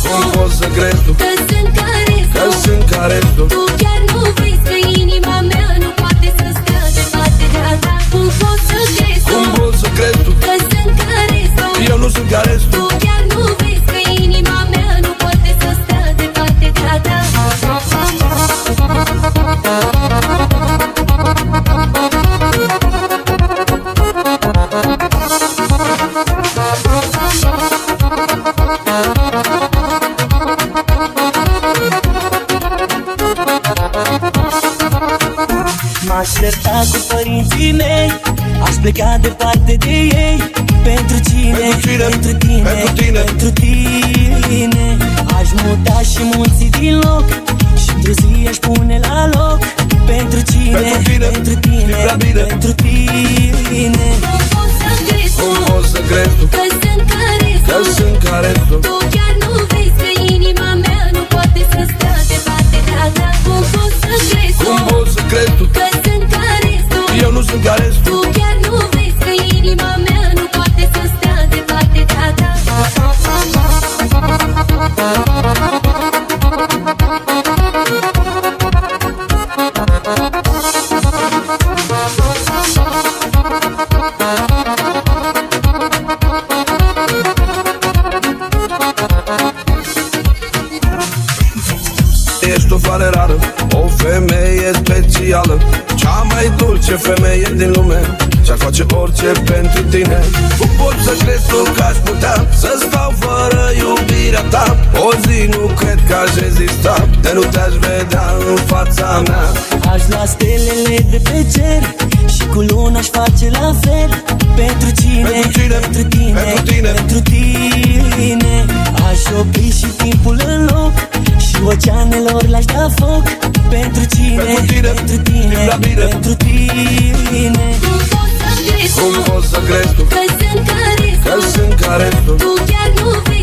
Cum poți să crezi tu că sunt ca restul? Tu chiar nu vezi că inima mea nu poate să stea departe de a ta. Cum poți să crezi tu? Cum poți să crezi tu că sunt ca restul? Eu nu sunt ca restul. Tu chiar nu vezi că inima mea nu poate să stea departe de a ta. M-aș certa cu părinții mei, aș pleca departe de ei. Pentru cine? Pentru tine, Pentru tine, pentru tine. pentru tine. Aș muta și munții din loc și într-o zi aș pune la loc. Pentru cine? Pentru tine, Pentru tine, știi prea bine. pentru tine. Cum poți să crezi tu Cum poți să crezi tu că sunt ca restul? că sunt ca restul? Tu chiar nu vezi că inima mea nu poate să stea departe de a ta. Cum poți să crezi tu Cum poți să crezi tu că sunt ca restul? Eu nu sunt ca restul. Tu chiar nu vezi că inima mea nu poate să stea departe de a ta. Ești o floare rară, o femeie specială, cea mai dulce femeie din lume. Și-ar face orice pentru tine. Cum poți să crezi tu că aș putea să stau fără iubirea ta? O zi nu cred că aș rezista de nu te-aș vedea în fața mea. Aș lua stelele de pe cer și cu luna aș face la fel. Pentru cine? Pentru tine, Pentru tine, pentru tine. pentru tine. Aș opri și timpul în loc și oceanelor le-aș da foc. Pentru cine? Pentru tine, pentru tine, știi prea bine. pentru tine. Cum poți să crezi Cum tu poți să crezi tu că sunt ca restul? că sunt ca restul? Tu chiar nu vezi